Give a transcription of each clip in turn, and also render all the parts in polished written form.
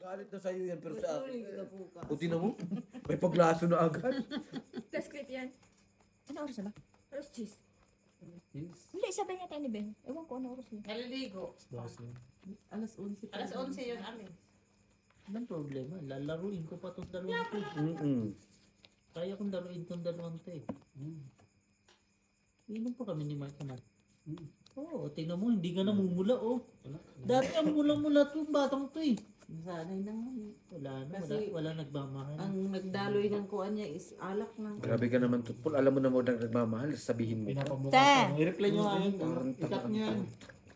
Galit na sa'yo yan, pero sa akin. Sorry, kapuka. O, tinan mo? May paglaso na agad. Last clip yan. Ano oras na ba? Roast cheese. Hindi, sabi niya tayo ni Ben. Ewan ko ano oras yun. Naliligo. Alas 11 pa. Alas 11 yun, amin. Anong problema? Lalaruin ko pa itong dalawang to. Kaya kong laruin itong dalawang to eh. Inom pa kami ni Mike na. Oo, tingnan mo, hindi ka namumula oh. Dati ang mula-mula itong batang to eh. Sanay na nga. Wala na, Kasi wala nagmamahal. Ang nagdaloy ng kuan niya is alak na. Grabe ka naman, Tutpol. Alam mo na mo nagmamahal, sabihin mo. Te! I-reply nyo nga yun. Parang Ikat niya yan.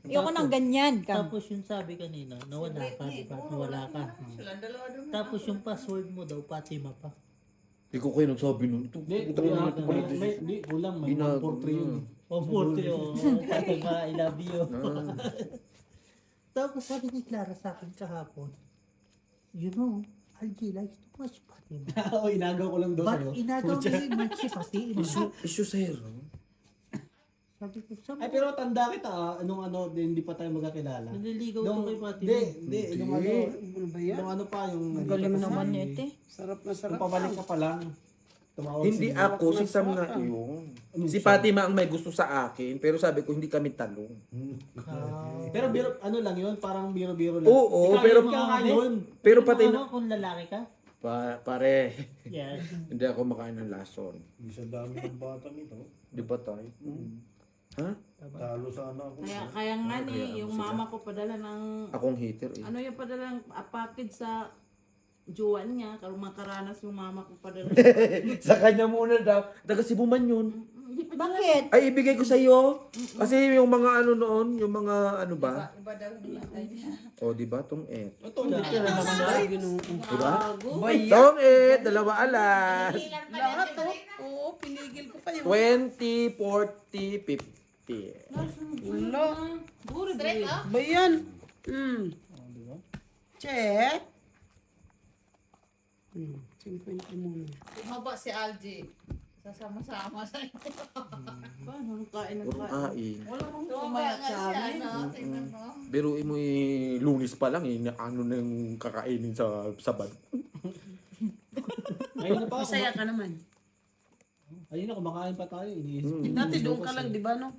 Ayoko nang ganyan. Tapos yung sabi kanina, nawala ka, di ba? Nawala ka. Silang dalawa doon. Tapos yung password mo daw, Fatima pa. Hindi ko kayo nagsabi nun. Ito, Hindi, putang ina natin pala. hindi, kulang. May Binago 143 yun. O, 40 o. Fatima, I love you. Ah. Tapos sabi ni Clara sa akin kahapon, you know, Algie likes too much Fatima. Oo, inagaw ko lang daw But sa'yo. inagaw ni Mike si Fatima. Issue sa'yo. Sabi ko, sabi Ay, pero tanda kita anong hindi pa tayo magkakilala. naliligaw to Nung, kay Fatima. hindi, nung ano pa, yung Galing mo naman niya ito eh. Sarap na sarap. Kung pabalik ka pa lang, tumawag Hindi ako, si Sam nga yun. Si Fatima ang may gusto sa akin, pero sabi ko hindi kami talong. Pero biro, ano lang yun, parang biro-biro lang. Oo, Ikaw, pero ikaw nga yun. pero pati ano, na kung lalaki ka? pare, Yes. hindi ako makain ng lason. Isa dami ng bata nito. Di ba tayo? Ha? Talo sana ako. Kaya nga ni, yung mama ko padala ng, Akong hater eh. ano yung padala ng package sa juwan niya. Kung makaranas yung mama ko padala. Sa kanya muna daw. Taga Cebu man yun. Bakit? Ay, ibigay ko sa iyo. Kasi yung mga ano noon, yung mga ano ba? Iba daw yung idea. O, di ba? Tong et. Ito, hindi ka na naman na. Diba? Tong et, dalawa alas. Lahat to. Oo, pinigil ko pa yun. 20, 40, 50. Wala. Straight up. Ba yan? Check. 50 muna. Tumaba si Algie. Sasama-sama sa ito. Paano nung kain ng Puro kain? kain. Wala mong Tumaba pumayat nga sa siya, amin. ano? Tingnan mo. Biruin mo lunis pa lang eh, na ano na yung kakainin sa sabad. Ayun na pa, Masaya ka naman. ayun na, kumakain pa tayo. Iniisip. Dati doon ka lang, di ba no?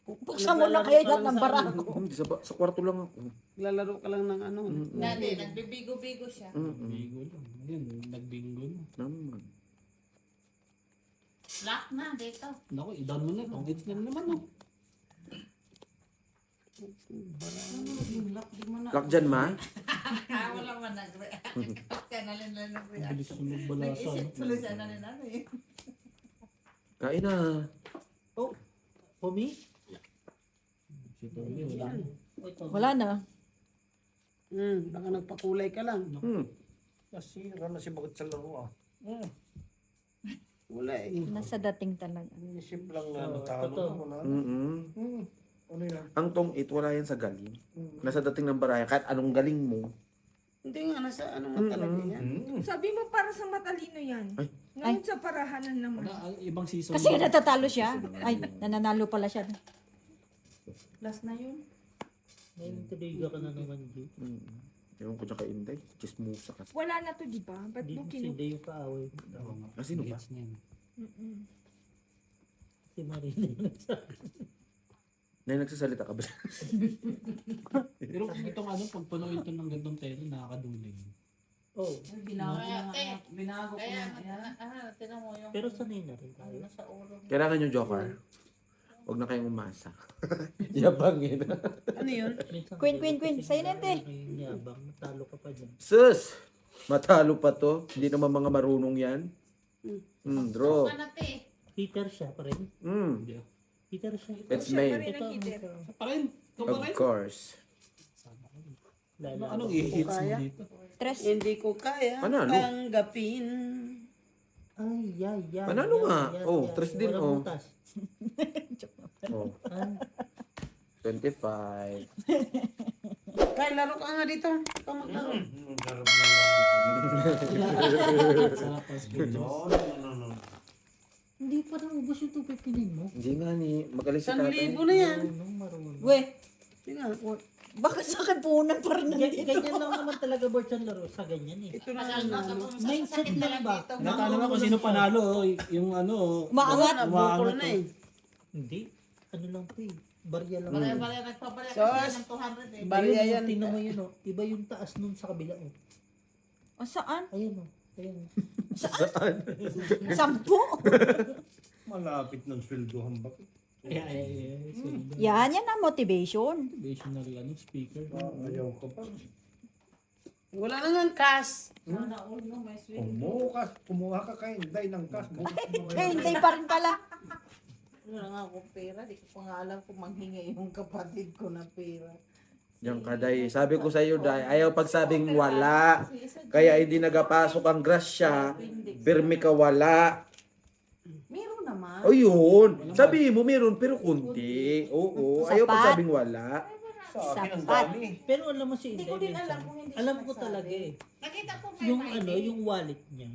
Buksan mo na kayo lahat ng barako. Hindi, sa kwarto lang ako. Lalaro ka lang ng ano. Dati, nagbibigo-bigo siya. Bingo lang. Ayun, nagbingo na. Naman. Lock na dito. Naku, i-down mo na. Pang-gets na naman, no? Yung lock, di mo na. Lock dyan, ma. Wala man nag-react. Kaya nalin nag-react. Bilis yung balasa. Nag-isip tuloy siya nalin eh. Kain na. Oh, Pumi? Si Tommy, wala na. Wala na. Baka nagpakulay ka lang. Nasira na si bakit sa laro ah. Wala eh. Nasa dating talaga. Inisip lang na natalo totoo. ako na. Ano yan? Ang tong it, wala yan sa galing. Nasa dating ng baraya, kahit anong galing mo. Hindi nga, nasa ano nga talaga yan. Sabi mo para sa matalino yan. Ay. Ngayon sa parahanan naman. Wala, ibang season. Kasi natatalo siya. Ay, nananalo pala siya. Last na yun. Ngayon tuloy ka na naman, G. Ewan ko dyan kay Inday. Chismusa kasi. Wala na to, di ba? Ba't Hindi mo mo sindi yung kaaway. Sino ba? Gets niya. Si Marina yung nagsabi. Na nagsasalita ka ba? Pero kung itong ano, pag punuin ito ng gantong tele, nakakaduling. Oh, Binago ko Kaya, na. te. Binago ko Kaya, na. tinan mo yung... pero sanay na rin tayo. Ano sa ulo mo. Kailangan yung joker. Huwag na kayong umasa. Yabangin. Ano yun? Minsan Queen, kasi queen, sayın ente. yung yabang, talo ka pa dyan. Sus! Matalo pa to. Hindi naman mga marunong yan. Draw. Ano te? Peter siya pa rin. Peter siya. It's Siya pa made. rin ang hitter. Pa rin. Ikaw pa Of rin. course. Anong i-hits mo Kaya? dito? Tres. Hindi ko kaya Panalo. tanggapin. Ay, Panalo nga. Oh, tres din, oh. Butas. Oh. Ah, 25. Kaya laro ka nga dito. Ikaw maglaro. Sarap pa spin. hindi pa naubos yung 259 mo. Hindi nga ni. Magaling si 1,000 tatay. na yan. Marunong. We, Sige nga. Bakit sa kipunan pa rin nandito? Ganyan lang naman talaga Bert ang laro sa ganyan eh. Ito na Pasal nga. na sa kung Mindset sakit lang ba? dito. Natanong ako kung sino panalo, yung ano, Umaangat. Bukol na eh. Hindi. Ano lang to eh. Barya lang. Bale-bale nagpapalit Sos. kasi ng 200 eh. Barya Ayun, yan. tingnan mo yun oh. Iba yung taas nun sa kabila oh. O saan? Ayun oh. Ayun. Sampu? Malapit ng sweldohan ba? Yan ang motivation. motivational ano, speaker. Ayaw ka pa. Wala na nga cash. Sana all no, may swing. Kumuha ka kay Inday ng cash. Hindi pa rin pala. Wala nga akong pera. Di ko pa nga alam kung manghingi yung kapatid ko na pera. Yan ka, Day. Sabi ko sa iyo, Day, ayaw pagsabing wala. Kaya hindi nagapasok ang grasya. Pirmi ka wala. Meron naman. O yun. Sabi mo meron pero kunti. Oo. Ayaw Sapat. pagsabing wala. Sa akin ang Sapat. dami. Pero alam mo si Hindi Inday. ko din minsan, alam kung hindi siya alam ko nagsabi. talaga eh. Nakita ko Yung ano, yung wallet niya.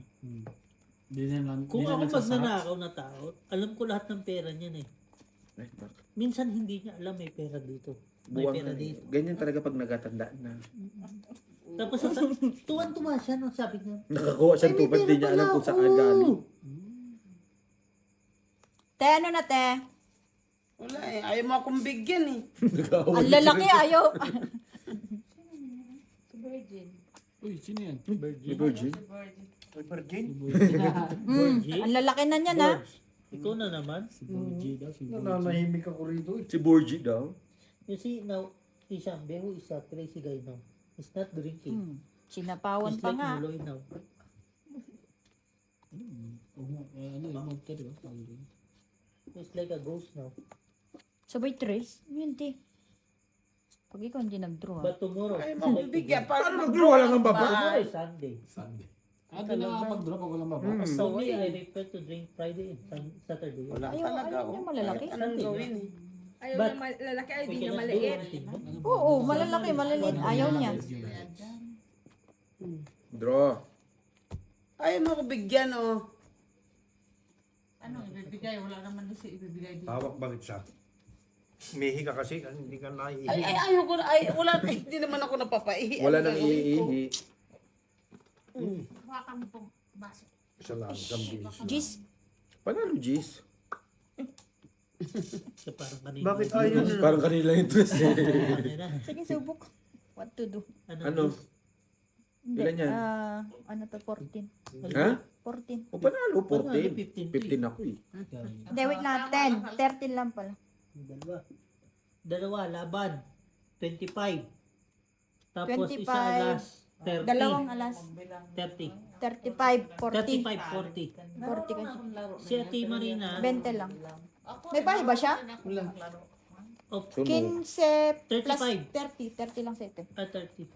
Di na lang, Kung di na ako nagsasarap. magnanakaw na tao, alam ko lahat ng pera niyan eh. Minsan hindi niya alam may pera dito. May Buwang pera dito. ganyan talaga pag nagatanda na. Tapos tuwan-tuwa siya nung sabi niya. Nakakuha siya "Ay, may tubad, pera di niya alam pala kung saan ako." galing. Te, ano na te? Wala eh. Ayaw mo akong bigyan eh. Ang lalaki, ayaw. Si Virgin. Uy, sino yan? Ni Virgin? Ay, Virgin. Ang lalaki na niya na. Ikaw na naman. Si Borgie daw, si Borgie. Nananahimik ako rito eh. Si Borgie daw. You see, now, Ishambe, who is a crazy guy now? He's not drinking. Sinapawan He's pa like nga. Muloy now. Ano, yung monster, di ba? Tawag yun. He's like a ghost now. Sabay trace? Hindi. Pag ikaw hindi nag-draw. But tomorrow, Ayaw it's mo like akong bigyan. Paano nag-draw lang ang baba? Tomorrow is Sunday. Sunday. Di na nakapag-drop ako lang baba. So me, I prefer to drink Friday and Saturday. Wala Ayaw, talaga ayaw oh. niya malalaki. Anong gawin eh? Ayaw But- niya lalaki, ayaw We din niya cannot do maliit. anything, no? Oo, malalaki, maliliit. Ayaw niya. Draw. Ayaw mo ako bigyan oh. Ano, ibibigay? Wala naman din siya ibibigay dito. Hawak bakit siya? Mihi ka kasi, hindi ka naiihi. Ay, ayaw ko na. Ay, wala. Hindi naman ako napapaihi. Wala Ano nang gagawin ko? iihi. Hawakan mo pong baso. Isa lang, isang bihis. Jis, Panalo, Gis. So parang kanina. Bakit ayaw na? Parang kanila interest eh. Kanina. sige subok. What to do? Ano? Hindi. Ilan yan? Ano to, 14. Ha? 14. O panalo, Panalo, 14. 15. 15 ako eh. Hindi, wait lang. 10. 13 lang pala. Dalawa, laban. 25. Tapos 25. isa alas. 30. Dalawang alas. 30. 35, 40. 35, 40. 40 kasi. Si Ate Marina, 20 lang. May bahay ba siya? Wala. of Suno. 15 plus 35. 30. 30 lang sa ito. 30.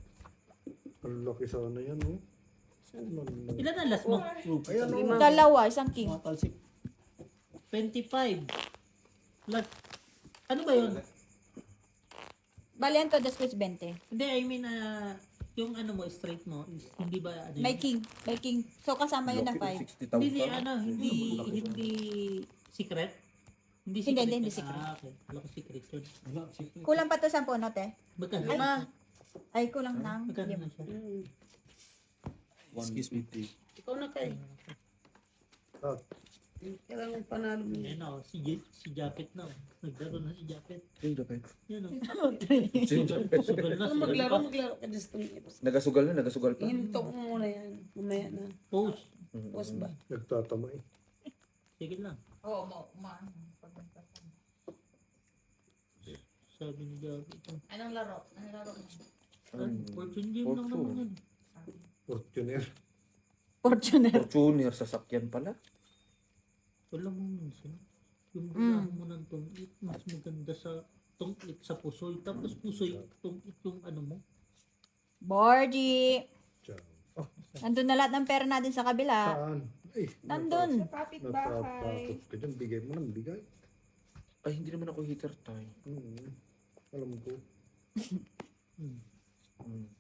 Ang laki sana yan, oh. Saan man lang? Ilan ang last mo? Ayan, oh. Dalawa, isang king. Mga talsik. 25. Plus, ano ba yun? Bali, ang to, the squeeze 20. Hindi, I mean, yung ano mo, straight mo, is, hindi ba, ano May yun? king. May king. So, kasama yun na 5. 60,000. Hindi, hindi secret? Hindi Hindi, secret. hindi secret. Ah, okay. Alam ko secret yun. Wala, secret. Kulang pa to 10, no, te? Magkano? Ay, kulang ng Magkano na 5. siya? Excuse me. Ikaw na kay. Ah. Kailangan panalo mo. Ayan o, si Japet na o. Naglaro na si Japet. Sino Japan? Yan o. Sino Japan? Sugal na, Kung sugal maglaro, pa. maglaro ka just tumips. Nagasugal na, nagasugal pa. Hinto ko muna yan. Mamaya na. Pose. Pause ba? Nagtatama eh. Sige lang. Oo, Sabi ni Japet. Anong laro? Anong laro mo? Fortune game lang Fortune. naman yan. Fortuner. Fortuner. Fortuner, sasakyan pala. Wala mo minsan. Yung wala mo ng tungit, mas maganda sa tungit sa pusoy. Tapos pusoy, tungit yung ano mo. Borgie. Ciao. Oh, Nandun na lahat ng pera natin sa kabila. saan? Ay, Nandun. Kapitbahay. natatakot ka dyan. Bigay mo ng bigay. Ay, hindi naman ako hitter tayo. Alam ko.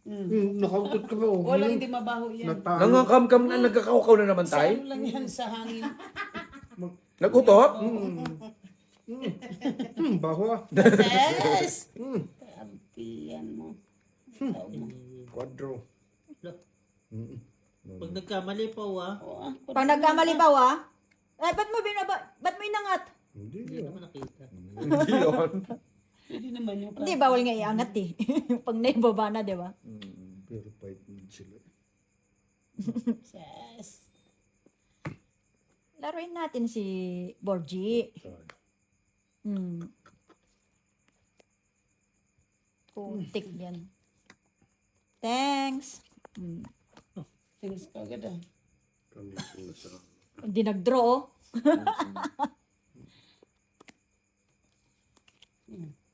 Mm. Nakautot ka ba? Oh? Walang hindi mabaho yan. Natalo. Nangakam-kam na, nagkakaukaw na naman Sa tayo. ano lang yan sa hangin. Nagutot? Baho ah. Yes! Tiyan mo. Tao mo. Quadro. Wala. Mm. Pag nagkamali pa Oo, Pag nagkamali ba ba't mo inangat? Hindi hindi yun. naman nakita. Hindi yun. Pwede naman yung Hindi, bawal nga iangat eh. Pag naibaba na, di ba? Pero fight din sila. Yes. Laruin natin si Borgie. Sorry. Putik yan. Thanks. Thanks ka agad ah. Kami po sa Hindi nag-draw oh.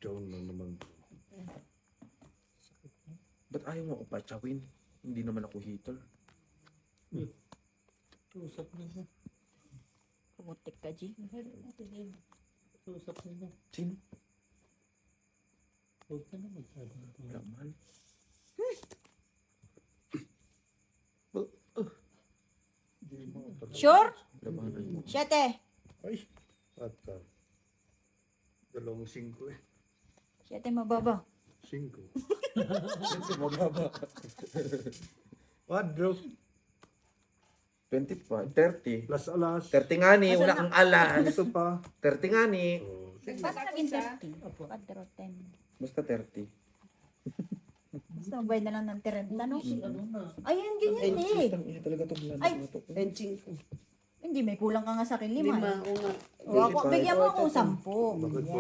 John na naman po. Ba't ayaw mo ako patsawin? Hindi naman ako hater. Usap na na. Putik ka, G. Usap na na. Sino? Huwag ka na magsabi. Wala man. Hindi mo talaga. Sure? Labanan mo. 7. Ay, at 2 eh. 7 mababa. 5. Sino mababa? Quadro. 25, 30. Plus alas. 30 nga ni, wala kang alas. Ito pa. 30 nga ni. Oh, Basta naging 30. 4, 10. Basta 30. Basta magbayad na lang ng 30, no? Ano na? Ayan, ganyan eh. Ang ina talaga itong Ay. to. Benching ko. Hindi, may kulang ka nga sa akin 5. Lima, o nga. O, ako, 25. bigyan mo ako 10. Bakit po?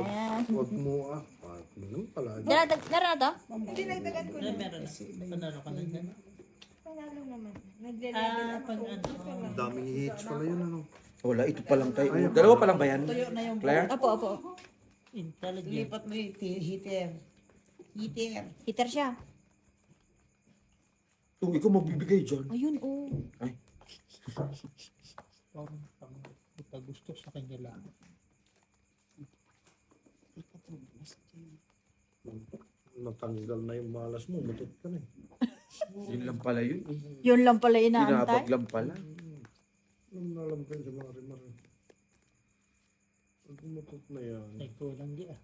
Yan. Huwag mo ah. At ganun pala. Dara na to? Hindi, nagdagan ko Ay, na. meron na. Panalo ka na dyan. Panalo naman. Nagle-level up Pag ako. ano. Ang daming hits pala yun ano. Wala, ito pa lang tayo. Dalawa pa lang ba yan? Tuyo na yung Claire? Opo. Intelligent. lipat mo yung heater. Heater. Hitter siya. Oh, ikaw magbibigay dyan. Ayun, oh. Ay, Parang puta gusto sa kanya lang. Natanggal na yung malas mo. Mutot ka na eh. yun lang pala yun. Yun lang pala inaantay. Tinabag lang pala. Alam ko yun sa mga rimar. Pag mutot na yan. Ay, kulang di ah.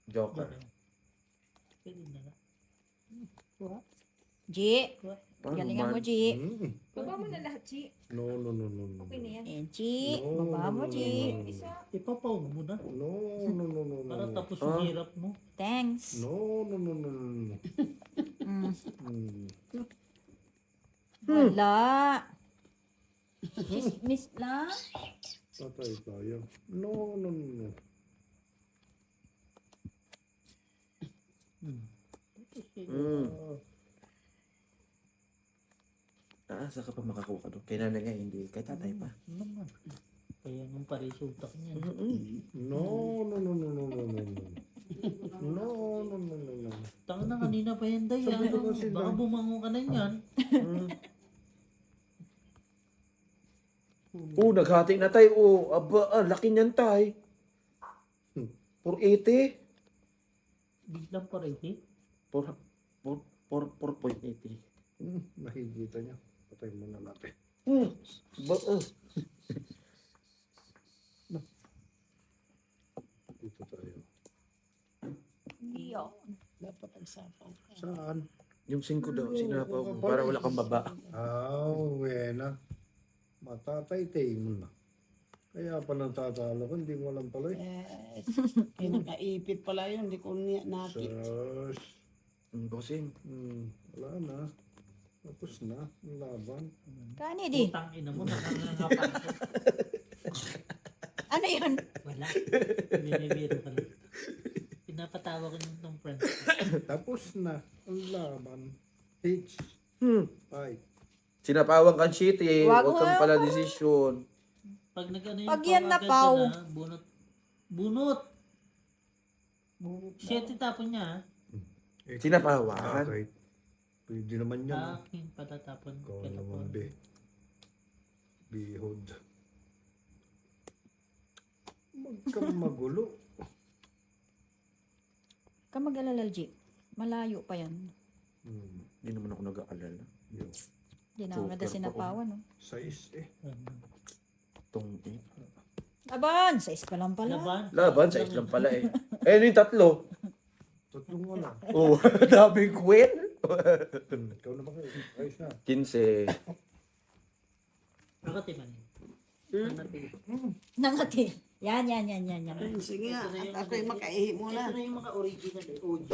Joker. Pwede na na. G. Paano Galingan mo, man? G. Baba mo na lahat, Chi. No. Okay na yan. Ayan, G. Baba mo, G. Ipapaw mo na. No. Para tapos yung hirap mo. Thanks. No. Mm. Hmm. Wala. Miss lang. Patay tayo. No. Saan ka pa makakuha ka doon? Kay nanay nga hindi. Kay tatay pa. Naman. Kaya nung paresulta ka niyan. No. Tanga na kanina pa yan, Day. Sabi ko kasi, Baka Day. bumango ka na yan. Naghati na tayo. Aba, laki niyan tay. 480. Biglang pa rin eh. 4.80. Nakikita niya. Patay mo na natin. Dito tayo. Iyo. Dapat ang sapaw ka. Saan? Yung 5 daw, sinapaw mo. Para wala kang baba. Wena. Matatay mo na. Kaya pa nang tatalo ko, hindi mo alam pala eh. Yes. Pinakaipit pala yun. Hindi ko nakit. Sus. Bossing. Wala na. Tapos na. Ang laban. Kani di. Utang ina mo, nakangangapa ko. Ano yun? Wala. Binibiro ka lang. Pinapatawa ko yung tong friends. Tapos na. Ang laban. H. Fight. Sinapawan kang shit eh. Wag Huwag kang mo. pala desisyon. Pag nag-ano yung Pag yan pang- napaw. agad ka na, bunot. Bunot! Shit, itapon niya. Sinapawan. Okay. Pwede naman yan. Sa akin, patatapon. Ikaw Kaya naman, be. Bihod. Huwag kang magulo. Ka mag-alala, G. Malayo pa yan. Hindi naman ako nag-aalala. Yo. Hindi na agad Joker sinapawan, no? Size eh. Itong Laban! 6 pa lang pala. Laban. laban, sa islam pala eh. Ayun yung tatlo. Yung ano. Oh, daming queen. Ikaw naman kayo. Ayos na. 15. Nakati man. Nakati. Nangati. Yan. Sige nga, Ito na yung- at ako'y makaihi muna. Ito na yung mga original eh. OG.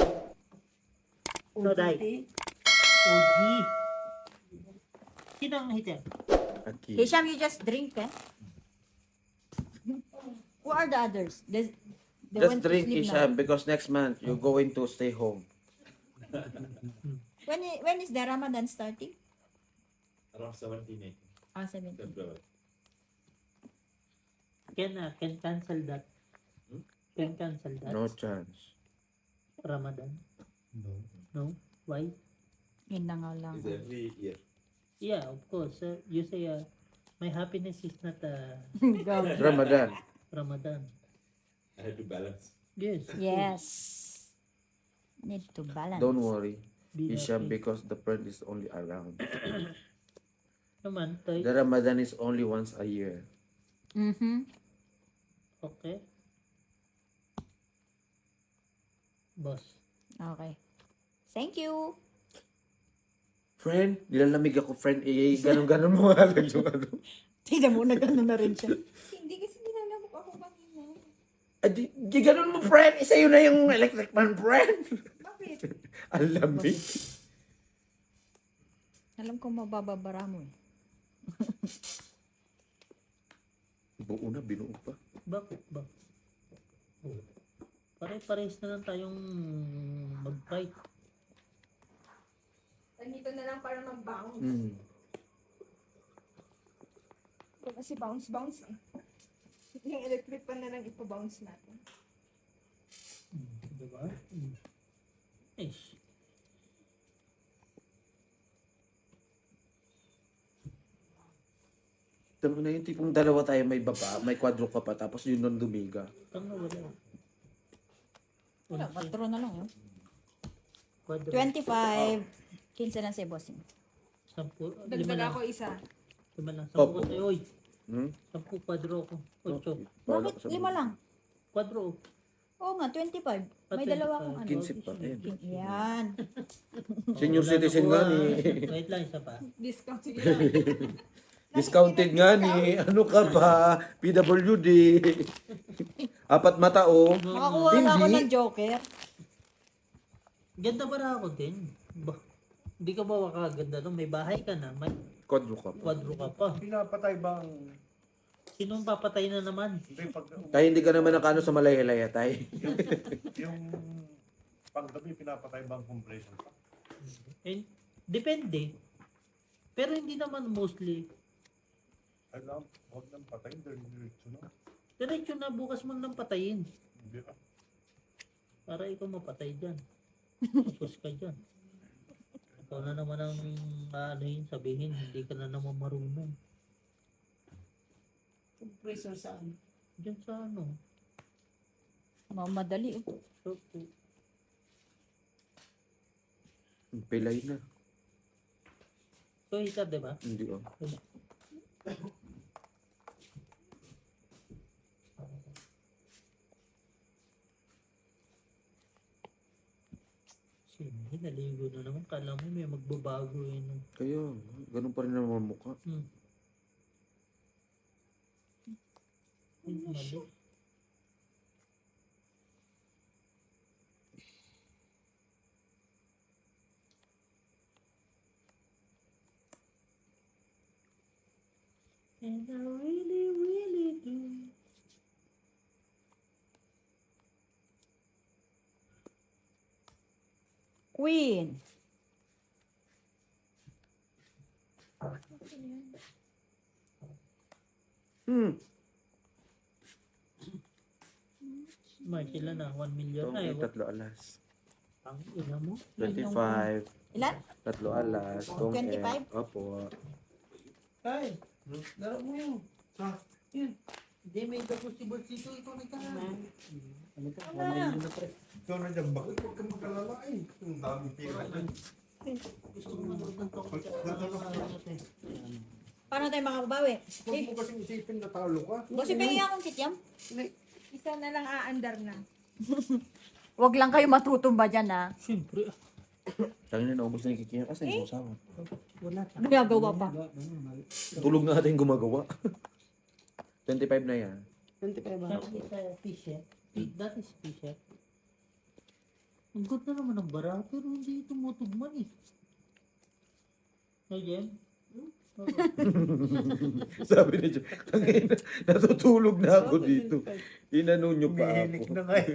No, Day. OG. Sino ang hitter? Aki. Hisham, you just drink, eh? Who are the others? They Just went to drink, sleep Isham, because next month you're going to stay home. now. When is the Ramadan starting? Around 17, Ah, 17. February. Can cancel that. Can cancel that. No chance. Ramadan. No. No? Why? Yun na nga lang. It's every year. Yeah, of course. You say, my happiness is not Ramadan. Ramadan. I had to balance. Yes. Yes. Need to balance. Don't worry, Be Isham, happy. because the friend is only around. Naman, Toy. The Ramadan is only once a year. Mm-hmm. Okay. Boss. Okay. Thank you. Friend, nilalamig ako, friend. Ganun-ganun mo nga lang yung ano. Tignan mo, nag-ano na rin siya. Hindi kasi nilalamok ako kanina. Di ganun mo, friend. Isa yun na yung electric man, friend. Bakit? Ang lamig. Alam ko mabababara mo eh. Buo na, binuo pa. Bakit ba? Oh. Pare-pares na lang tayong mag-fight. Nandito na lang para mag-bounce. Mm. Ito kasi bounce eh. Yung electric pan na lang ipa-bounce natin. Diba? Nice. Tama na yung tipong dalawa tayo may baba, may kwadro ka pa, tapos yun nun dumiga. Tanga wala. Wala, 4 na lang yun. Quadro. 25. 15 lang si bossing. 10. 5 Dagdag lang. ako isa. 5 lang. 10 Opo. ko tayo. Oy. Hmm? 10 kwadro ko. 8. Wala Bakit? ka sa 5 lang. Kwadro. Oo nga, 25. May 25. dalawa akong ano. 15 pa. Ayan. Yan. Senior Wala citizen nakuha. nga ni. Wait lang, isa pa. Discount sige lang. Discounted nga ni. Ano ka ba? PWD. 4 mata oh. Makakuha na ako Hindi. ng Joker. Ganda ba ako din? Hindi ka ba makaganda no? May bahay ka na. May Kwadro ka pa. kwadro ka pa. Pinapatay ba ang... Sinong papatay na naman? Hindi, pag... Tayo hindi ka naman nakano sa malay-hilaya tayo. yung... Paggabi, pinapatay ba ang compression pa? Eh, depende. Pero hindi naman mostly. Alam, huwag nang patayin. Diretso na. Diretso na bukas mo nang patayin. Hindi ka. Para ikaw mapatay dyan. Tapos ka dyan. Ikaw na naman ang sabihin, hindi ka na naman marunong. Compressor saan? Diyan sa ano. Mamadali eh. So, Pilay na. so hitar, diba? Hindi oh. Sige, naligo na naman. Kala mo may magbabago yun. Kaya, ganun pa rin naman mukha. Mali. And I really, really do. Queen. Hmm. March, ilan na? 1 million Itong na eh. tatlo alas. Ang ina mo. 25. Ilan? Tatlo alas. Itong 25? Opo. Tay, laro mo yun. Hindi, may possible dito. Ikaw nagkaroon. Ikaw na dyan, bakit huwag kang mag-alala eh? Ang daming pira dyan. Gusto mo magpunta ko sa Paano tayo makabawi? Huwag mo kasing isipin na talo ka. Bossy, pengi akong kityam. Isa na lang aandar na. Huwag lang kayo matutumba dyan, ha? Siyempre, Tangin na, naubos na yung kikiyang kasi yung usawa. wala ta. Ginagawa pa. Tulog na natin gumagawa. 25 na yan. 25 ba? Sabi sa t-shirt, that is t-shirt. Ang ganda naman ng bara, pero hindi tumutugma eh. Ayan. Sabi ni Jo, tangin na, natutulog na ako dito. Inano nyo pa Umihilik ako. na nga eh.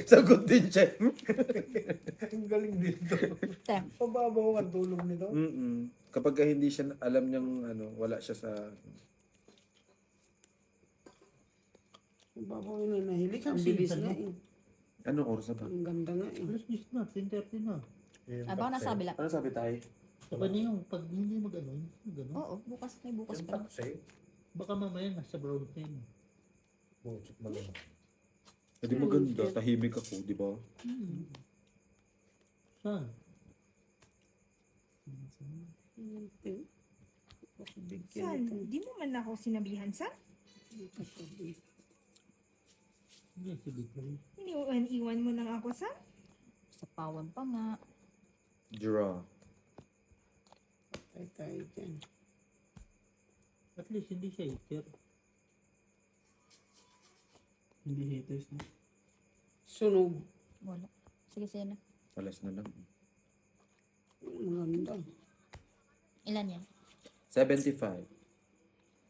Sagot din siya. Ang galing dito. Tem. Pababaw ang tulog nito. Kapag ka hindi siya alam niyang wala siya sa... Babaw yun na nahilik. Ang Saan bilis season nga mo? eh. Anong oras na ba? Ang ganda nga eh. Alas 10 na, 10:30 na. Ah, baka nasa kabila. Ano sabi tayo? Saka na yung pag hindi mag-ano, Oo, bukas may bukas Yung pa. taxi. baka mamaya nasa brown time. Busit mo lang. Hindi maganda. Tahimik ako, di ba? Saan? San? Di mo man ako sinabihan, San? Hindi, sige ko. Iniwan mo lang ako, San? Sa pawan pa nga. Draw. Tay tayo dyan. At least hindi siya hater. Hindi haters na. Sunog. Wala. Sige, sige na. Alas na lang. Maganda. Ilan yan? 75.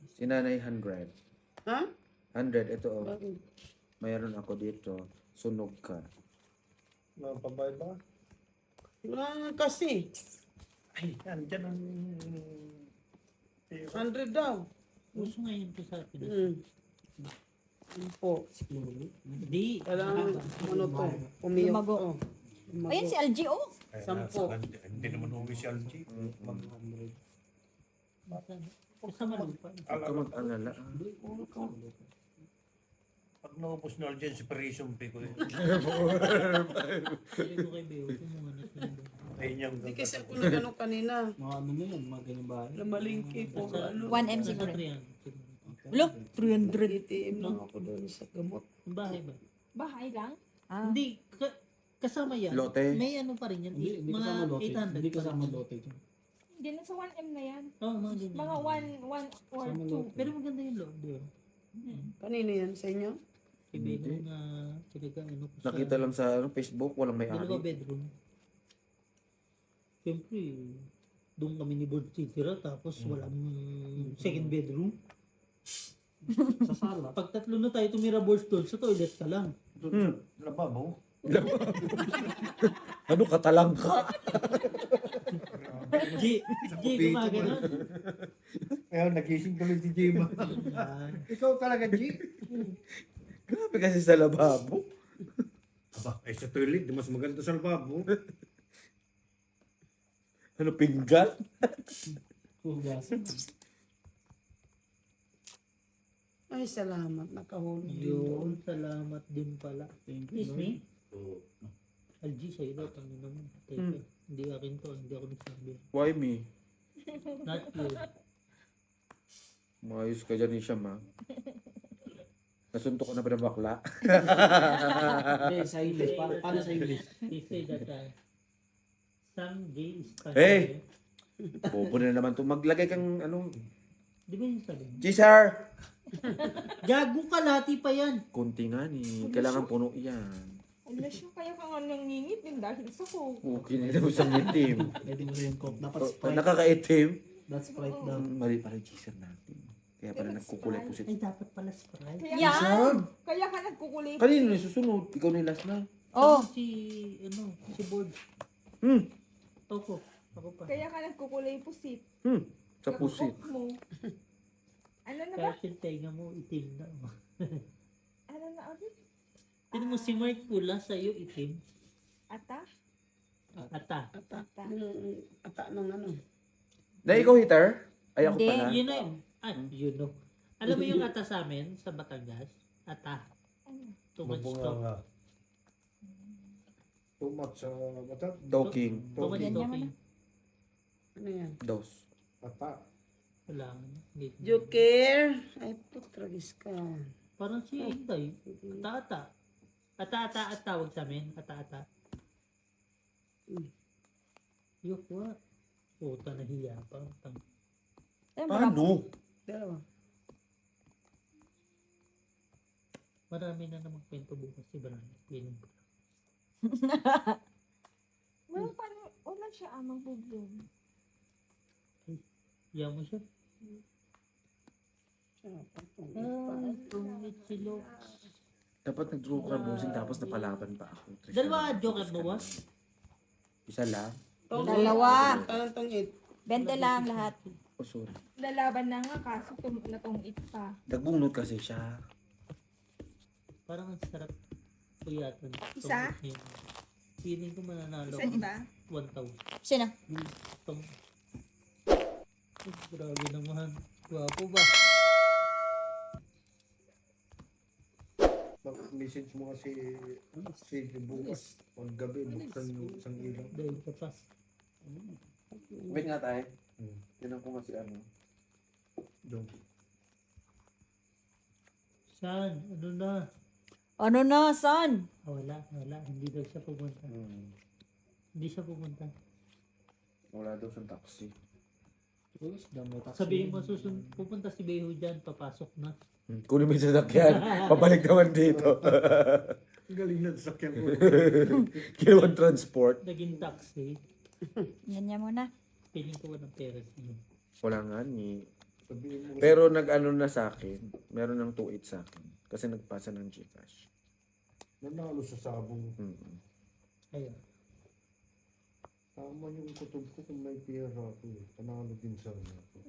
Si Nanay 100. Ha? 100, ito oh. Bakit? Mayroon ako dito. Sunog ka. Napabayad ba? Wala nga kasi. Ay, andyan ang... 100 daw. Gusto ngayon ko sa Pinas. Yun po. Hindi. Kailangan ano to. Umiyok Lumago. to. Lumago. Ayun si LGO. Sampo. Hindi naman huwi si LG. Kasama lupa. Huwag ka mag-alala. Pag naubos na LG, si Parisong Pico. Hindi ko kay Beo. Kumuha na siya. Ayun yung Hindi kasi ako nagano kanina. Mga ano na yan, mga ganyan bahay. Lamalingki po. Ano? 1M Nasa siguro. 300. Ulo, 300. ATM lang ako doon sa gamot. Ang bahay ba? Bahay lang? Ah. Hindi. Kasama yan. Lote. May ano pa rin yan. Hindi Mga kasama lote. 800. Hindi kasama lote. Hindi na sa 1M na yan. Oo, mga ganyan. Mga 1 or 2. Pero maganda yung loob. Di ba? Kanino yan? Sa inyo? Kay Beo na talaga ano ko sa Nakita lang sa Facebook, walang dalawa may-ari. bedroom. Siyempre, doon kami ni Bird titira tapos walang second bedroom. Sa sala. Pag tatlo na tayo tumira boys doon, sa toilet ka lang. doon sa lababo. Ano katalang ka? G, gumagano. Kaya nagising kami si Jima. Ikaw talaga, G. Grabe kasi sa lababo. Aba, ay sa toilet, di mas maganda sa lababo. Ano, pinggan? Hugasan. Ay, salamat. Nakahulog din doon. Yun, salamat din pala. Thank Is you. me? So, LG sa'yo daw, tango naman. Teka, hindi akin to, hindi ako nagsabi. Why me? Not you. Maayos ka dyan ni Sham, ha? Nasuntok ka na ba ng bakla? Hindi, sa English. Paano sa English? They say that some gay is Hey! Bobo na naman to. Maglagay kang ano. Di ba yung sabi? Gisar! Gago ka, lati pa yan. Kunti nga ni. Kailangan puno yan. Wala siya kaya ka nga nangingit din dahil sa ko. Okay na daw sa itim. Pwede mo rin coke. Dapat Oh, Sprite. nakakaitim. That's Sprite daw. Mali pala yung Gisar natin. Kaya pala nagkukulay po si... Ay, dapat pala Sprite. Kaya, Yan! kaya ka nagkukulay. Kanino yung susunod? Ikaw na yung last na. Oh, Si Board. Ako pa. Kaya ka nagkukulay pusit. Sa pusit. Kakukok mo. Ano na ba? Kahit yung tenga mo, itim na. Ano na ulit? Tinan mo si Mark pula, sa'yo itim. Ata? Ata. Ata. Yung ata ng ano. Na ikaw hitter? Ay ako Hindi. pala. Yun na yun. You know. Alam mo yung ata sa amin, sa Batangas? Ata. Too much Mabunga talk. nga. Too much sa mata. Talking. Too much Yan talking. Ano yan? Dos. Ata. Wala. Hindi. Joker. Ay, putragis ka. Parang si Inday. Ata-ata. Ata-ata at tawag sa amin. Ata-ata. Yukwa. Puta, nahiya pa. Eh, Paano? Dalawa. Marami na namang kwento bukas si Brian. Piling ko. Well, parang wala siya amang problem. Hiya mo siya. Ay, tungit silok. Dapat nag-draw ka bossing tapos napalaban pa ako. Dalawa joker mo ba? Isa lang? Dalawa. Parang tongit. 20 lang lahat. Oh, sorry. Lalaban na nga kaso natungit pa. Nagbunot kasi siya. Parang ang sarap ko yata. Isa? Feeling ko mananalo. Isa, di ba? 1,000. Sino? Tong. Ay, grabe naman. Gwapo ba? Message mo kasi si bukas. Pag gabi, buksan yung isang ilaw. Dahil ka pa. Wait nga tayo. Tinan ko nga si ano. Doon. Saan? Ano na? Ano na, son? Wala. Hindi daw siya pumunta. Hindi siya pumunta. Wala daw siyang taxi. Tapos, damo taxi. Sabihin mo pupunta si Beho dyan, papasok na. Kunin mo yung sasakyan. Pabalik naman dito. Ang galing na sasakyan ko. Kilawang transport. Naging taxi. Ganyan mo na. Feeling ko walang pera siya. Wala nga ni. Sabihin mo, Pero nag-ano na sa akin. Meron ng 2.8 sa akin. Kasi nagpasa ng Gcash. nanalo sa sabong. Ayun. Tama yung kutob ko kung may pera ako. Panalo din sana ako.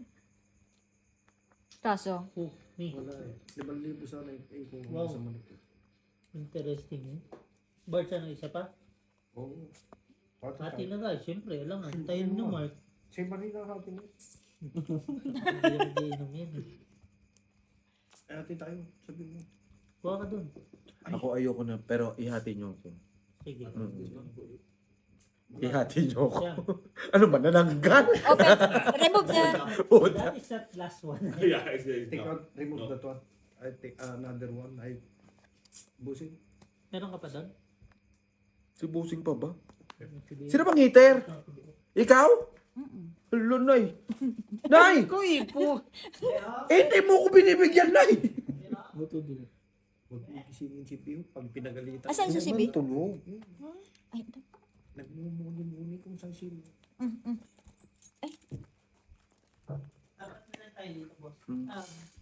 Kaso, Oh, may Wala eh. 5,000 sana eh kung Wow. sa manok. interesting eh. Bart, ano isa pa? Oo. Hati na guys, syempre, alam nga. Tayo na Mark. Si Marina hati mo. Hindi inom yan eh. Eh, hati tayo. Sabi mo. Kuha ka dun. Ako ayoko na. Pero ihati niyo ako. Sige. Ihati niyo ako. Siya. Ano ba? Nananggal? okay, remove na. Puta. That is that last one. Yeah, it's Take no. out, remove No. that one. I take another one. I busing. Meron ka pa doon? Si Busing pa ba? Sige. Sino bang hater? Ikaw? Hello, Nay. Nay! Ko ipo. Hindi mo ko binibigyan, Nay. Buto din. Huwag mo gisingin si Pio pag pinagalitan. Asan si Sibi? Tunog. Ay, ito. Nagmumuni-muni kung saan sila. Dapat na tayo dito, boss.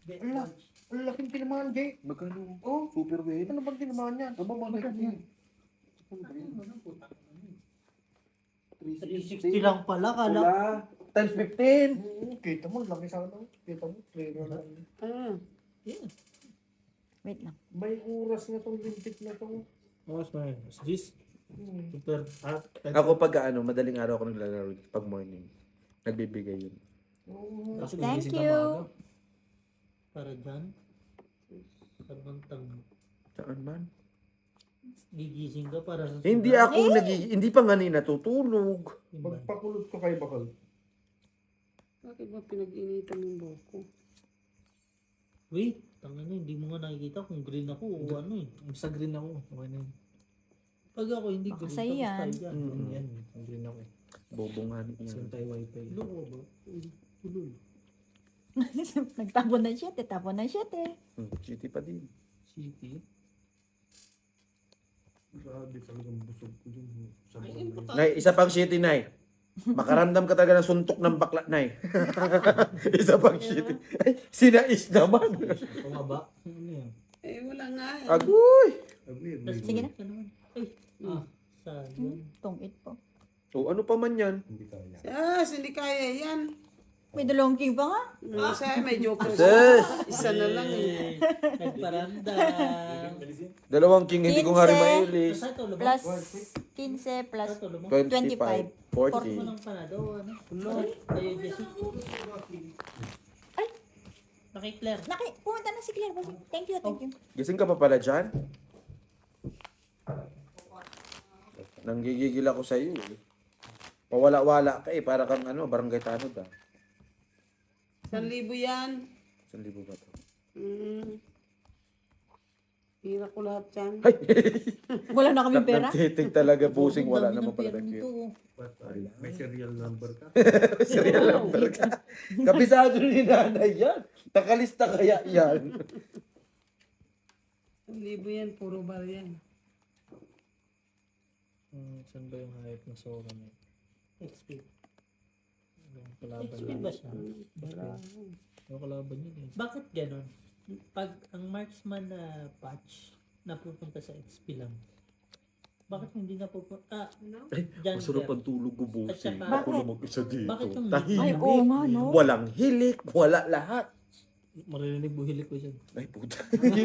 Get Ala. Ang laking tinamaan, Jay. Magkano? Oh, Super win. ano bang tinamaan yan? Ano bang mga yan? 360 lang pala, kala. Wala. Times 15. Kita mo, laki sana. Kita mo, player na. Yeah. Wait lang. May oras na tong limpit na to. Oh, smile. This? Super. Ako pag ano, madaling araw ako naglalaro pag morning. Nagbibigay yun. Thank you. Para dyan. Tarantang. Saan man? Gigising ka para sa Hindi ako hindi pa nga ni natutulog. Pagpakulot ko kay Bakal. Bakit ba pinag-initan yung buhok ko? Wait, tangin na, hindi mo nga nakikita kung green ako o ano eh. Basta green ako. Okay na yun. Pag ako hindi Baka green, sa'yo tapos yan. tayo dyan. Yan. Ang green ako eh. Bobo nga niya. Same tayo wifi. Loko ba? Tulol. Nagtapon ng shit eh. Tapon ng shit eh. City pa din. City. Grabe talagang busog ko dun. Sa Ay, barangay. importante. Nay, isa pang shitty, Nay. Makaramdam ka talaga ng suntok ng bakla, Nay. Isa pang shitty. Ay, sinais naman. Pumaba. Ano yan? Eh, wala nga eh. Agoy! Agwid, Sige na. Ka naman. Ay, sayang. Tungit po. O, ano pa man yan? Hindi kaya. Yes, hindi kaya yan. May dalawang king pa nga. Isa, may joker. Sis! Isa na lang eh. Nagparanda. Dalawang king, hindi ko nga rin mailis. Basta ito, lumang. Plus 15 plus Basta ito, lumang. 25, 40 mo 40. ng panado, ano? Ayun, Jesse. Ay! Naki-Claire. Pumunta na si Claire. Thank you, thank you. Gising ka pa pala dyan? Nanggigigil ako sa iyo eh. Pawala-wala ka eh, para kang ano, barangay tanod ah. 1,000 yan. 1,000 ba to? Hira ko lahat yan. Ay! Wala na kaming pera. Nagtitig talaga, busing. Ang Wala dami naman ng pala pera na nito, cute. oh. May serial number ka. Serial number ka. Kabisado ni nanay yan. Nakalista kaya yan. 1,000 yan, puro bar yan. Saan ba yung hayop na Sora na yun? XP. Yung kalaban XP niya. ba siya? Yung kalaban yun eh. Bakit ganon? Pag ang marksman na patch napupunta sa XP lang, bakit hindi napupunta? Masarap ang tulog ko, busing. At saka- Ako na mag-isa dito. Bakit yung- Ay, Tahimik. oo nga, no? Walang hilik. Wala lahat. Maririnig buhilik ko dyan. Ay, puta. Ang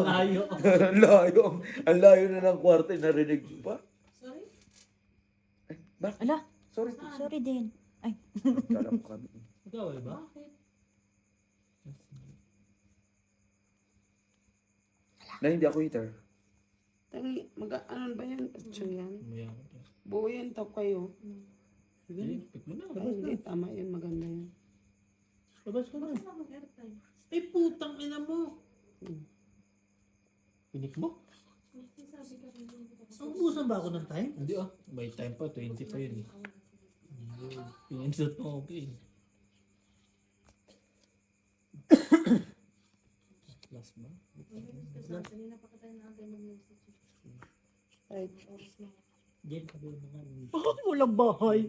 layo. Ang layo. Ang layo na ng kwarto. Narinig mo pa? Sorry? Ay, bakit? Ala, Sorry. sorry din. Ay, Kala ko kami. Ikaw, ba? Bakit? Na hindi ako hater. Tangi, ano ba yan? Patso yan. Umaya ko to. Buo yan to kayo. Sige, pick mo na. Ay, hindi, tama yun, maganda yun. Labas ka na. Saan ang airtime? Ay, putang ina mo. Pinik mo? Sabi ka rin yung kita. Ang ubusan ba ako ng time? Hindi ah. May time pa. 20 pa yun eh. Pinindot mo okay. Last ba? Kanina pa kita natin ng message. Right. Diyan, sabi mo nga. walang bahay.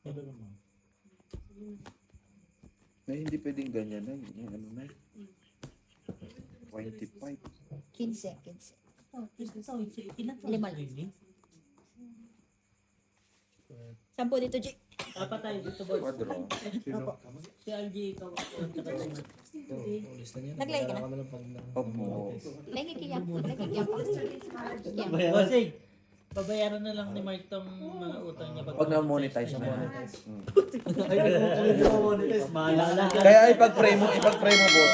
Ano naman? Na hindi pwedeng ganyan na. Yung ano na. 25. 15. Oh, ilan to? Lima. Sampo dito, Jake. Apat tayo dito, boys. Quadro. Si RG, ikaw ako. Tsaka si Ulis na yan. Naglay ka na? Wala lang pag Opo. Lagi kiyak. Lagi kiyak. Bossing, pabayaran na lang ni Mark tong mga utang niya. Pag na-monetize na. Ay, monetize. Maalala. Kaya ipag-pray mo, boss.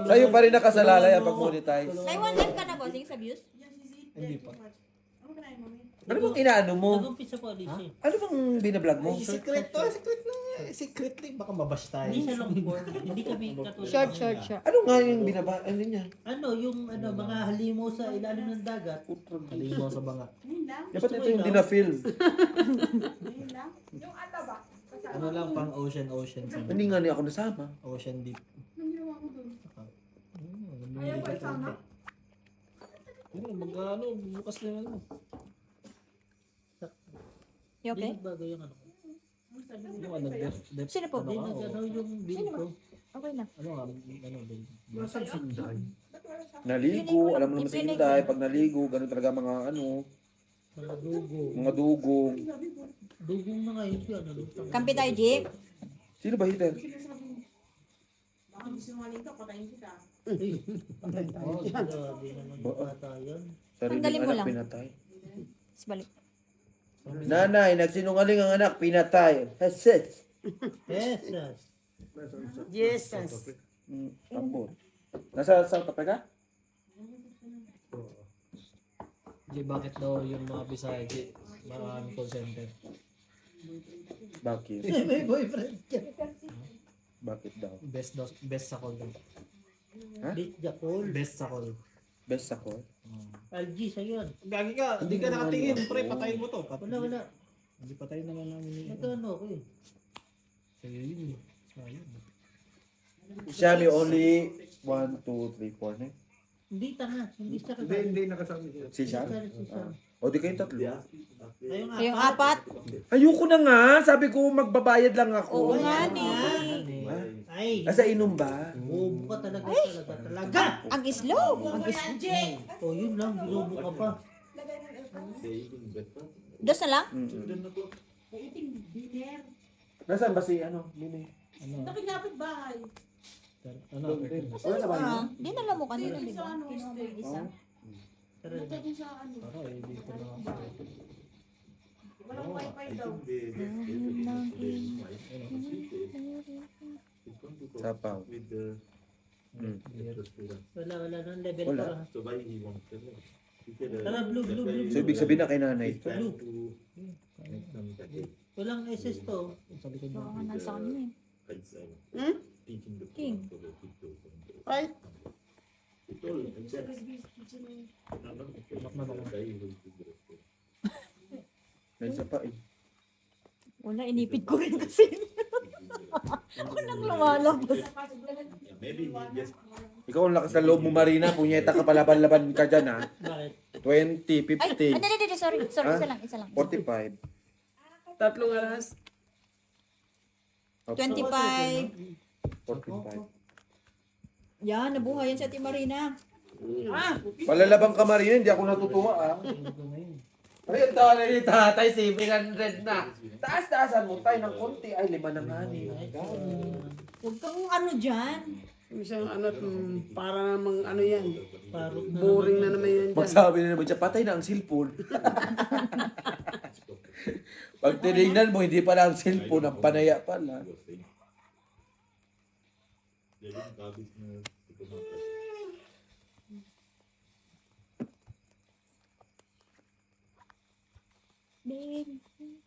Sa'yo pa rin nakasalalay ang pag-monetize. May 1 life ka na, bossing, sa views? Hindi pa. Ano ka na yun, mami? Ano bang inaano mo? Nag-umpisa po, Alicia. Ano bang binablog mo? Secret to. Secret lang. Secret lang. Baka mabash tayo. Hindi siya long form. Hindi kami katulad. Short, ng- short siya. Ano nga yung ano niya? Ano, yung mga halimo sa ilalim ng dagat. Halimo sa banga. Ayun lang. Dapat ito yung dinafilm. Ayun lang. Yung ano ba? Ano lang pang ocean. Hindi nga niya ako nasama. Ocean deep. Anong ginawa ko doon? Ayaw ko isama? Mag-ano, bukas na ano. You okay? Hindi bago yung ano. Yung ano, depth. Sino po? Hindi, nag-ano yung bill ko. Okay na. Ano nga, babe? Nasaan sinday? Naligo, alam mo naman si Inday, pag naligo, ganun talaga mga Mga dugo. mga dugong. Dugong na ngayon siya. Ano, Kampi tayo, Jake. Sino ba hater? Baka sinungaling ka, patayin kita. Oh, grabe naman yung bata yan. Sariling Tanggalin mo anak lang. pinatay. Tapos balik. Nanay, nagsinungaling ang anak, pinatay. Heses. Yes, yes. Jesus. Ambot. Nasa South Africa? Jay, bakit daw yung mga Bisaya, Jay, maraming call center? Bakit? May boyfriend ka. Bakit daw? Best sa call daw. Ha? Beat the call. Best sa call. Best ako. LG, sa'yo yan. Gagi ka, hindi ka nakatingin, pre, patayin mo to. Wala. Hindi patayin naman namin ni Nagkano ako eh. Sa'yo yun eh. Sayang. Xiaomi only 1, 2, 3, 4 na. Hindi tanga. Hindi siya Hindi, kasali. hindi nakasama siya. Si Xiam? Kasali si Sam. O di kayong tatlo. Ayun Yung apat. Ayoko na nga. Sabi ko magbabayad lang Oo ako. nga, ni. Ay, Asa inom ba? bobo ka talaga. Ang slow. Ang slow. O yun lang, bilobo ka pa. Dos na lang? May iting dinner. Nasaan ba si Mini? Nakikapit bahay. Ano? Wala sa bahay mo? Dinala mo kanina, di ba? Sa ano, Kinuha mo yung isa. Punta din sa ano. Para eh, dito na ako. Walang wifi daw. Sapaw. Wala nang level Wala. pa. So why he wants to know? He said, Tara, blue. So ibig sabihin na kay nanay. he's trying to make some package. Walang SS to. Sa likod Baka na. nga nasa kanina eh. It's Hmm? teaching the King. for the people. Right? May isa pa eh. Wala, inipid ko rin kasi. Walang lumalabas. Maybe he just Ikaw ang lakas ng loob mo, Marina. Punyeta ka palaban-laban ka dyan, ha? Bakit? 20, Ay, 50, hindi, sorry. Sorry, Ah? isa lang. 45. Tatlong aras. 25. 45. Yan, nabuhay yan si Ate Marina. Palalabang ka, Marina. Hindi ako natutuwa, ah. Ayun, tawa na ni tatay, 700 na. Taas-taasan mo tayo ng konti. Ay, 5 na nga ni. Huwag kang ano dyan. Isang ano, para namang ano yan. Parot na Boring na naman yan dyan. Magsabi na naman siya, patay na ang cellphone. Pag tinignan mo, hindi pala ang cellphone, ang panaya pala.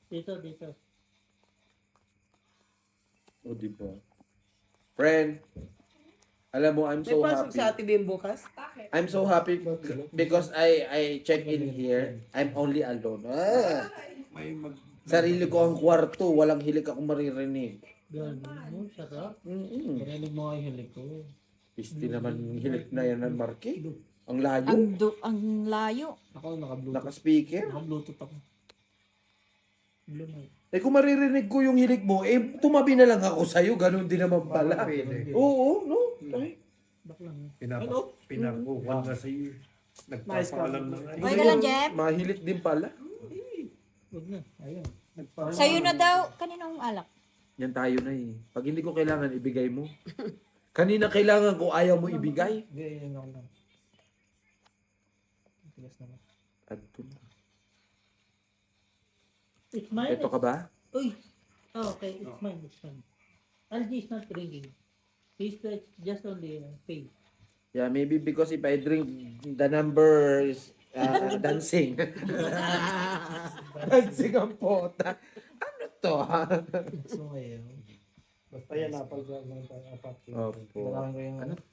Dito, dito. O, di ba? Friend, alam mo, I'm May so pasok happy. sa Ate Bim bukas? I'm so happy because I check in here. I'm only alone. Ah, sarili ko ang kwarto. Walang hilik akong maririnig. Gano'n mo, sarap. Parinig mo nga yung hilig ko. Pisti naman yung hilik na yan ng Marque. Ang layo. Ang layo. Ako naka-bluetooth. Naka-speaker. Naka-bluetooth ako. Eh kung maririnig ko yung hilik mo, eh tumabi na lang ako sa'yo. Ganun din naman pala. Oo, no? Ay, Pinakuhan na sa'yo. Nagpapaalam na nga. Okay ka lang, Jeff? mahilik din pala. Huwag na. Ayun. Sa'yo na daw. Kaninong alak? Yan tayo na eh. Pag hindi ko kailangan, ibigay mo. Kanina kailangan ko, ayaw mo ibigay. Hindi, yun ako lang. Tigas naman. Adto na. It's mine. Ito ka ba? Uy. Oh, okay. It's mine. It's mine. Algie is not drinking. He's just only pay. Yeah, maybe because if I drink, the number is dancing. Dancing ang pota. Ano to? So, ngayon. Basta yan, apal sa apat. Opo. Dalawin ko yung Ano to?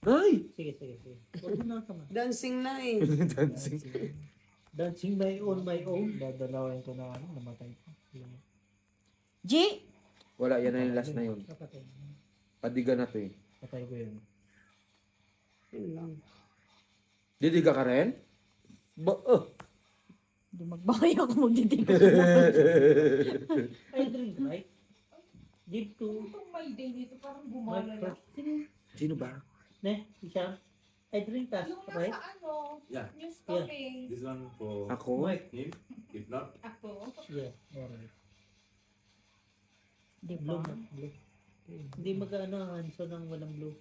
Ay! Sige, sige, sige. Huwag mo na naman. Dancing na eh. Dancing. Dancing my own. Dadalawin ko na ano, namatay ko. G? Wala, yan na yung last na yun. Kapatay. Padiga na to eh. Patay ko yun. Yun lang. Didiga ka rin? Hindi magbakay ako magdidig. I drink, right? Give to Itong may day dito, parang my gumana na. first. Sino? Sino ba? Ne, isa. I drink tas, Yung right? nasa ano, Yeah. yung stopping. This one for Ako? him. If not, Ako. Yeah, alright. Di Blue, ba? blue. Hindi mag-ano ang Hanso ng walang blue.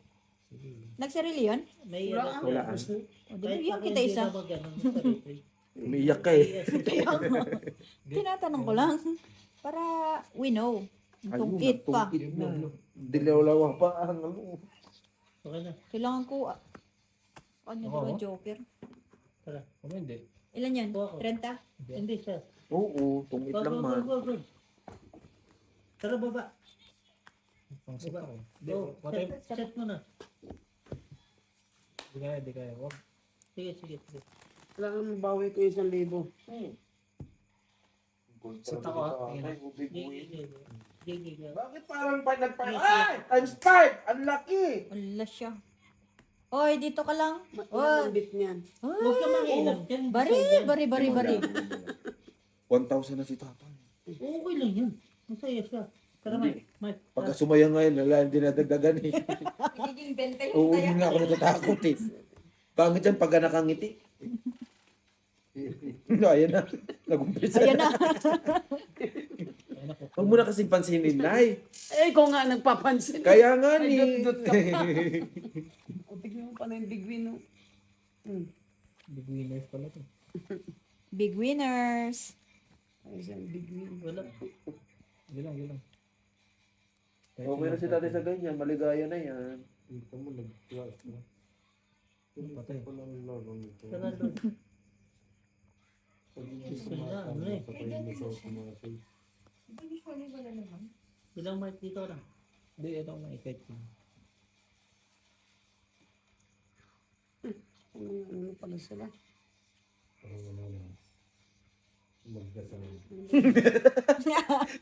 Nagsarili yun? May Wala. ano. Walaan. O, di bigyan kita isa. Umiiyak ka eh. Kaya nga. Tinatanong ko lang. Para we know. Itong it pa. tungkit na. Dilawlawa pa ang ano. Okay na. Kailangan ko, ano di ba, Oo. Joker? Tara. Kung hindi. Ilan yan? Ako. 30? Hindi siya. Oo, tungkit lang man. Go. Tara, baba. Pang set ako. Hindi, Go. patay. Set mo na. Di kaya. Wag. Sige. Kailangan mabawi ko yung 1,000. Set ako ha. Tingnan. Sige. Bakit parang ay! Times 5! Ang laki! Wala siya. Oy, dito ka lang. Oy. Ang bit niyan. Huwag ka mangilam dyan. Bari. 1,000 na si Tatay. Okay lang yan. Masaya siya. Tara, Mike. Pagka sumaya ngayon, wala hindi nadagdagan eh. Nagiging 20 yung Oo, kaya. yun nga ako natatakot eh. Pangit yan pagka nakangiti. Ayan na. Nag-umpisa Ayan na. na. Huwag mo na kasing pansinin, Nay. Eh, ikaw nga nagpapansin. Kaya nga ni. Ay, dot ka pa. O, tignan mo pa na yung big win, no? Big winners pala to. Big winners. Ay, isang big win. Wala. Gilang. Okay na si Tatay sa ganyan. Maligaya na yan. Ito mo, nag-class na. Patay. Ito lang laro nito. Tara, doon. Pag Gusto niya, ano eh. patay mo sa automatic. Usually wala naman. Ilang Mike dito lang. Hindi, ito ang naikait ko. Ano pala sila?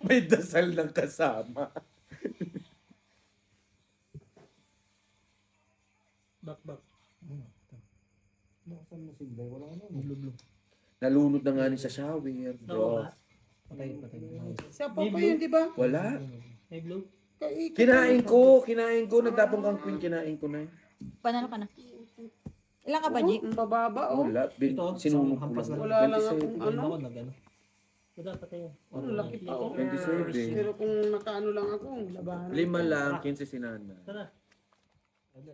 May dasal ng kasama. Bak. Blue. Nalunod na nga ni sa shower, bro. Nawala. Patay. Siya pa yun, di ba? Wala. May blue. Kinain ko. Nagtapong kang queen, kinain ko na. Panalo ka na. Ilan ka ba, Jake? Ang bababa, oh. Wala. Ito, Sinunog ko hampas lang. na. Wala lang akong ano. Ako nagano. Wala pa tayo. Ano, laki pa, oh. 27. Pero kung nakaano lang ako, labanan. 5 lang, 15 sinana. Tara. Ano,